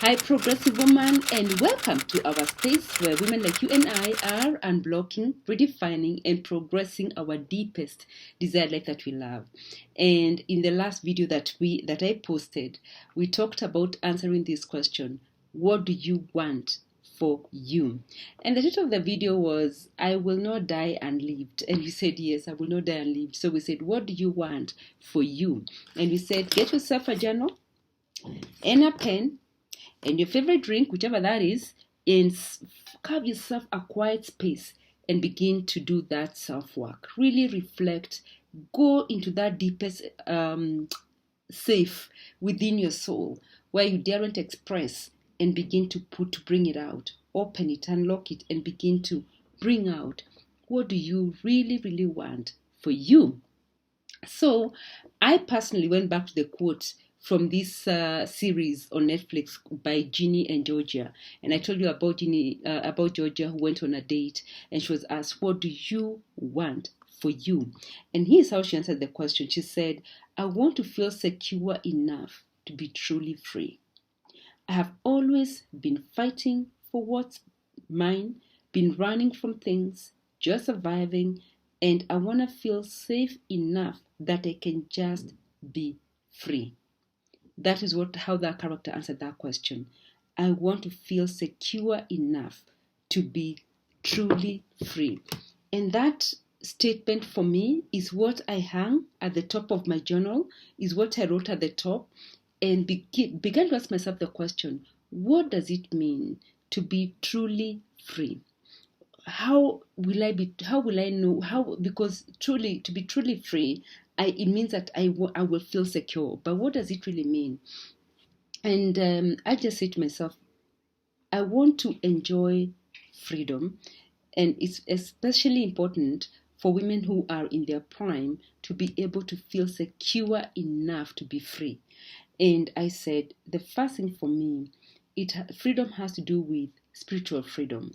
Hi, progressive woman, and welcome to our space where women like you and I are unblocking, redefining, and progressing our deepest desired life that we love. And in the last video that I posted, we talked about answering this question: what do you want for you? And the title of the video was "I will not die unlived." And we said, yes, I will not die unlived. So we said, what do you want for you? And we said, get yourself a journal and a pen and your favorite drink, whichever that is, and carve yourself a quiet space and begin to do that self-work. Really reflect, go into that deepest safe within your soul where you daren't express, and begin to bring it out. Open it, unlock it, and begin to bring out what do you really, really want for you. So I personally went back to the quote from this series on Netflix by Ginny and Georgia, and I told you about about Georgia, who went on a date and she was asked, "What do you want for you?" And here's how she answered the question. She said, "I want to feel secure enough to be truly free. I have always been fighting for what's mine, been running from things, just surviving, and I want to feel safe enough that I can just be free." That is how that character answered that question. I want to feel secure enough to be truly free. And that statement for me is what I hung at the top of my journal, is what I wrote at the top, and began to ask myself the question: what does it mean to be truly free? How will I know how? Because truly, to be truly free, it means that I will feel secure. But what does it really mean? And I just say to myself, I want to enjoy freedom, and it's especially important for women who are in their prime to be able to feel secure enough to be free. And I said, the first thing for me, freedom has to do with spiritual freedom.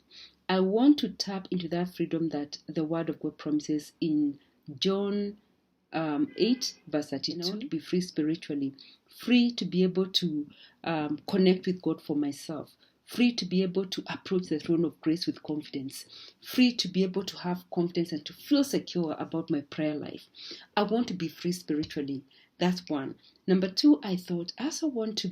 I want to tap into that freedom that the Word of God promises in John 8 verse 32, to be free spiritually, free to be able to connect with God for myself, free to be able to approach the throne of grace with confidence, free to be able to have confidence and to feel secure about my prayer life. I want to be free spiritually. That's one. Number two, I thought I also want to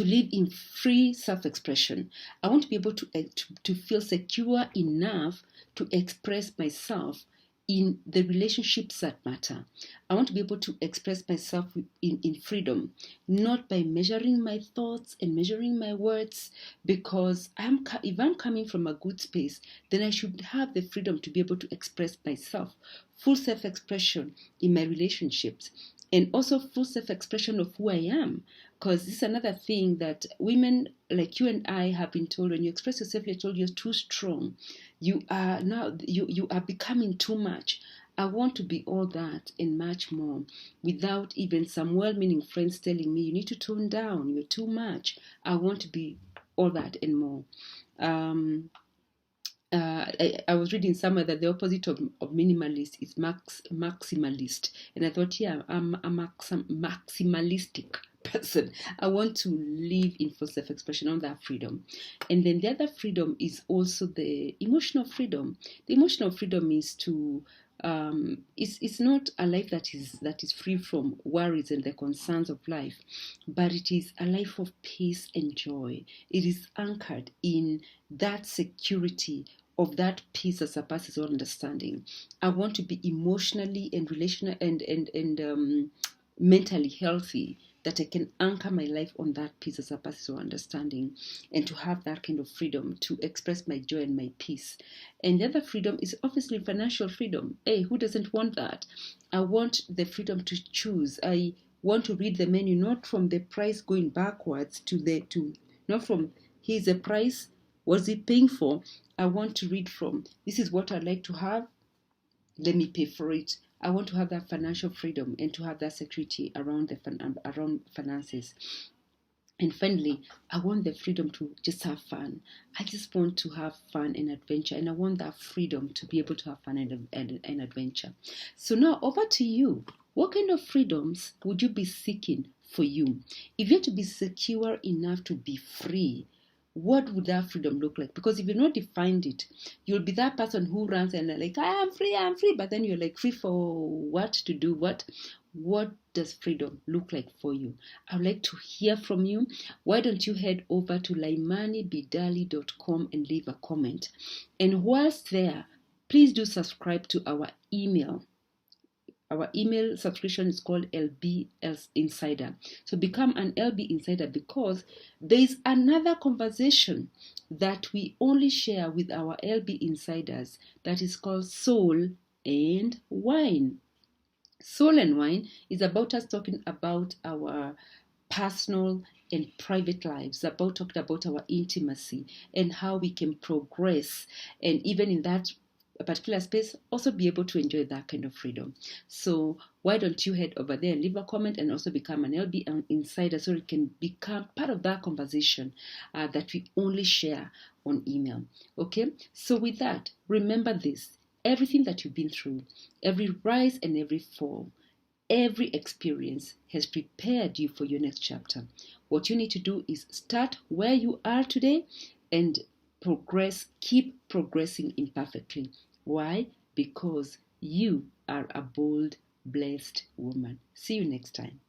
live in free self-expression. I want to be able to feel secure enough to express myself in the relationships that matter. I want to be able to express myself in freedom, not by measuring my thoughts and measuring my words, because if I'm coming from a good space, then I should have the freedom to be able to express myself, full self-expression in my relationships, and also full self-expression of who I am. Because this is another thing that women like you and I have been told: when you express yourself, you're told you're too strong. You are becoming too much. I want to be all that and much more, without even some well-meaning friends telling me you need to tone down, you're too much. I want to be all that and more. I was reading somewhere that the opposite of minimalist is maximalist, and I thought, yeah, I'm a maximalistic person. I want to live in full self-expression on that freedom. And then the other freedom is also the emotional freedom. The emotional freedom is to it's not a life that is free from worries and the concerns of life, but it is a life of peace and joy. It is anchored in that security of that peace that surpasses all understanding. I want to be emotionally and relational and mentally healthy, that I can anchor my life on that peace that surpasses all understanding, and to have that kind of freedom to express my joy and my peace. And the other freedom is obviously financial freedom. Hey, who doesn't want that? I want the freedom to choose. I want to read the menu, not from the price going backwards not from here's the price, what's it paying for. I want to read from, this is what I'd like to have, let me pay for it. I want to have that financial freedom and to have that security around around finances. And finally, I want the freedom to just have fun. I just want to have fun and adventure, and I want that freedom to be able to have fun and adventure. So now over to you. What kind of freedoms would you be seeking for you? If you're to be secure enough to be free, what would that freedom look like? Because if you've not defined it, you'll be that person who runs and like, I'm free, but then you're like, free for what? To do what? What does freedom look like for you? I'd like to hear from you. Why don't you head over to laimanibidali.com and leave a comment? And whilst there, please do subscribe to our email. Our email subscription is called LB Insider. So become an LB Insider, because there is another conversation that we only share with our LB Insiders that is called Soul and Wine. Soul and Wine is about us talking about our personal and private lives, about talking about our intimacy and how we can progress, and even in that a particular space also be able to enjoy that kind of freedom. So why don't you head over there and leave a comment and also become an LB Insider, so you can become part of that conversation that we only share on email. Okay, so with that, remember this: everything that you've been through, every rise and every fall, every experience has prepared you for your next chapter. What you need to do is start where you are today and progress, keep progressing imperfectly. Why? Because you are a bold, blessed woman. See you next time.